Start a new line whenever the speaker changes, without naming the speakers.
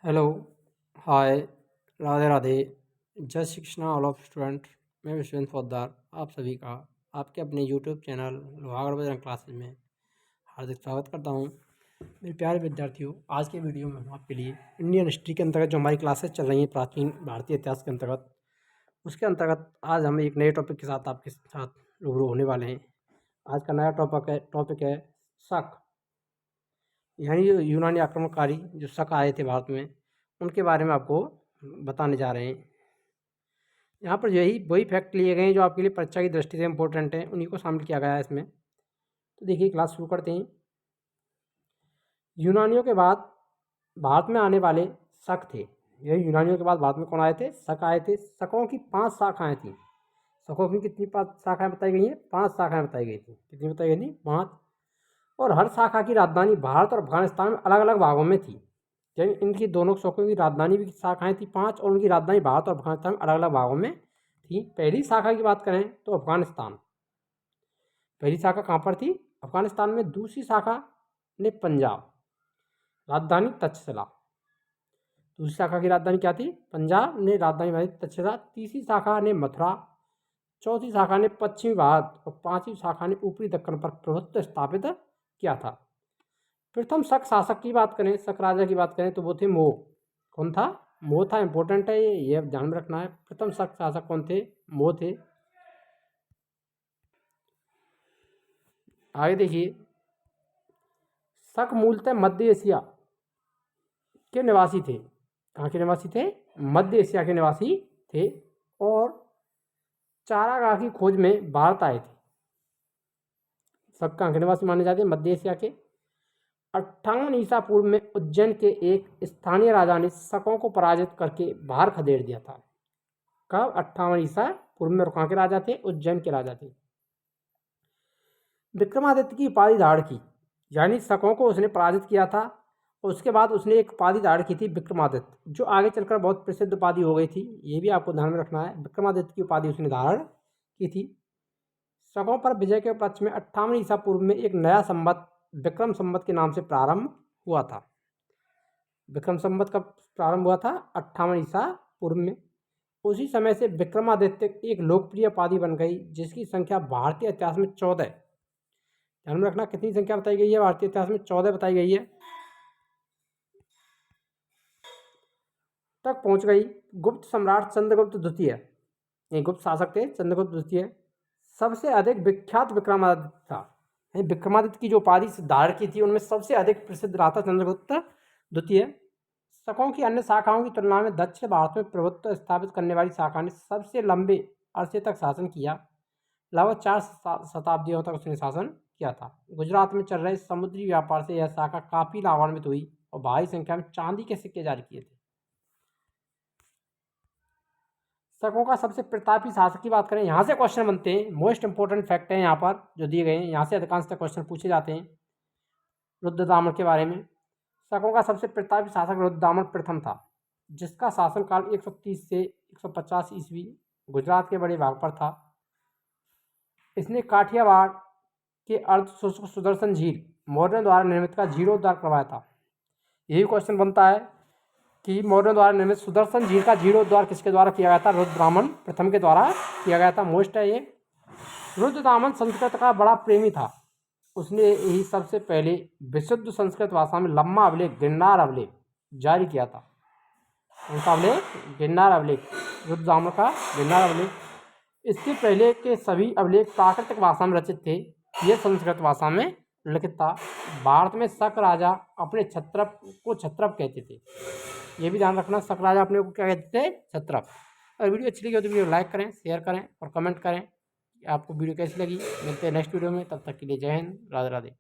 Hello, हाय, राधे राधे। जय Shri Krishna all of student. मैं विश्वेंद्र पोद्दार आप सभी का आपके अपने YouTube channel Lohagarh Bajrang classes में हार्दिक स्वागत करता हूं। मेरे प्यारे विद्यार्थियों, आज के वीडियो में हम आपके लिए इंडियन हिस्ट्री के अंतर्गत जो हमारी क्लासेस चल रही हैं प्राचीन भारतीय इतिहास के अंतर्गत, उसके अंतर्गत आज हम एक नए टॉपिक के साथ आपके साथ रूबरू होने वाले हैं। आज का नया टॉपिक है शक, यानी जो यूनानी आक्रमणकारी जो शक आए थे भारत में, उनके बारे में आपको बताने जा रहे हैं। यहाँ पर यही वही फैक्ट लिए गए हैं जो आपके लिए परीक्षा की दृष्टि से इम्पोर्टेंट है, उन्हीं को शामिल किया गया है इसमें। तो देखिए, क्लास शुरू करते हैं। यूनानियों के बाद भारत में आने वाले शक थे। यही यूनानियों के बाद भारत में कौन आए थे? शक आए थे। शकों की 5 शाखाएँ थीं। शकों की कितनी 5 शाखाएँ बताई गई हैं? 5 शाखाएँ बताई गई थी। कितनी बताई गई थी? 5। और हर शाखा की राजधानी भारत और अफगानिस्तान में अलग अलग भागों में थी। यानी इनकी दोनों शकों की राजधानी भी शाखाएँ थी 5, और उनकी राजधानी भारत और अफगानिस्तान में अलग अलग भागों में थी। पहली शाखा की बात करें तो अफगानिस्तान, पहली शाखा कहाँ पर थी? अफगानिस्तान में। दूसरी शाखा ने पंजाब, राजधानी तक्षशिला। दूसरी शाखा की राजधानी क्या थी? पंजाब ने राजधानी बनाई तक्षशिला। तीसरी शाखा ने मथुरा, चौथी शाखा ने पश्चिमी भारत, और पांचवी शाखा ने ऊपरी दक्कन पर प्रभुत्व स्थापित किया था। प्रथम शक शासक की बात करें, शक राजा की बात करें तो वो थे मोह। कौन था? मोह था। इंपॉर्टेंट है ये ध्यान में रखना है। प्रथम शक शासक कौन थे? मोह थे। आगे देखिए, शक मूलतः मध्य एशिया के निवासी थे। कहाँ के निवासी थे? मध्य एशिया के निवासी थे, और चारागाह की खोज में भारत आए थे। शक कहाँ के निवासी माने जाते हैं? मध्य एशिया के। 58 ईसा पूर्व में उज्जैन के एक स्थानीय राजा ने शकों को पराजित करके बाहर खदेड़ दिया था। कब? 58 ईसा पूर्व में। कहाँ के राजा थे? उज्जैन के राजा थे। विक्रमादित्य की उपाधि धारण की, यानी शकों को उसने पराजित किया था। उसके बाद उसने एक उपाधि धारण की थी विक्रमादित्य, जो आगे चलकर बहुत प्रसिद्ध उपाधि हो गई थी। ये भी आपको ध्यान में रखना है। विक्रमादित्य की उपाधि उसने धारण की थी। शकों पर विजय के उपलक्ष्य में 58 ईसा पूर्व में एक नया संवत विक्रम संवत के नाम से प्रारंभ हुआ था। विक्रम संवत कब प्रारंभ हुआ था? 58 ईसा पूर्व में। उसी समय से विक्रमादित्य एक लोकप्रिय उपाधि बन गई, जिसकी संख्या भारतीय इतिहास में 14, ध्यान में रखना कितनी संख्या बताई गई है? भारतीय इतिहास में 14 बताई गई है, तक पहुंच गई। गुप्त सम्राट चंद्रगुप्त द्वितीय, ये गुप्त शासक थे चंद्रगुप्त द्वितीय, सबसे अधिक विख्यात विक्रमादित्य था। विक्रमादित्य की जो उपाधि धारण की थी उनमें सबसे अधिक प्रसिद्ध रहा था चंद्रगुप्त द्वितीय। शकों की अन्य शाखाओं की तुलना में दक्षिण भारत में प्रभुत्व स्थापित करने वाली शाखा ने सबसे लंबे अरसे तक शासन किया। लगभग 4 शताब्दियों तक उसने शासन किया था। गुजरात में चल रहे समुद्री व्यापार से यह शाखा काफी लाभान्वित हुई, और भारी संख्या में चांदी के सिक्के जारी किए थे। शकों का सबसे प्रतापी शासक की बात करें, यहाँ से क्वेश्चन बनते हैं। मोस्ट इंपोर्टेंट फैक्ट है यहाँ पर जो दिए गए हैं, यहाँ से अधिकांश क्वेश्चन पूछे जाते हैं रुद्रदामन के बारे में। शकों का सबसे प्रतापी शासक रुद्रदामन प्रथम था, जिसका शासनकाल 130 से 150 ईस्वी गुजरात के बड़े भाग पर था। इसने काठियावाड़ के अर्ध शुष्क सुदर्शन झील मौर्यों द्वारा निर्मित का जीर्णोद्धार करवाया था। यही क्वेश्चन बनता है कि मौर्यों द्वारा निर्मित सुदर्शन झील का जीर्णोद्धार किसके द्वारा किया गया था? रुद्रदामन प्रथम के द्वारा किया गया था। मोस्ट है ये। रुद्रदामन संस्कृत का बड़ा प्रेमी था। उसने यही सबसे पहले विशुद्ध संस्कृत भाषा में लम्मा अभिलेख गिरनार अभिलेख जारी किया था। उनका अभिलेख गिरनार अभिलेख, रुद्रदामन का गिरनार अभिलेख। इसके पहले के सभी अभिलेख प्राकृतिक भाषा में रचित थे, यह संस्कृत भाषा में लिखित था। भारत में शक राजा अपने छत्रप को छत्रप कहते थे। ये भी ध्यान रखना, शक राजा अपने को क्या कहते थे? छत्रप। अगर वीडियो अच्छी लगी हो तो वीडियो लाइक करें, शेयर करें और कमेंट करें। आपको वीडियो कैसी लगी? मिलते हैं नेक्स्ट वीडियो में, तब तक के लिए जय हिंद, राधे राधे।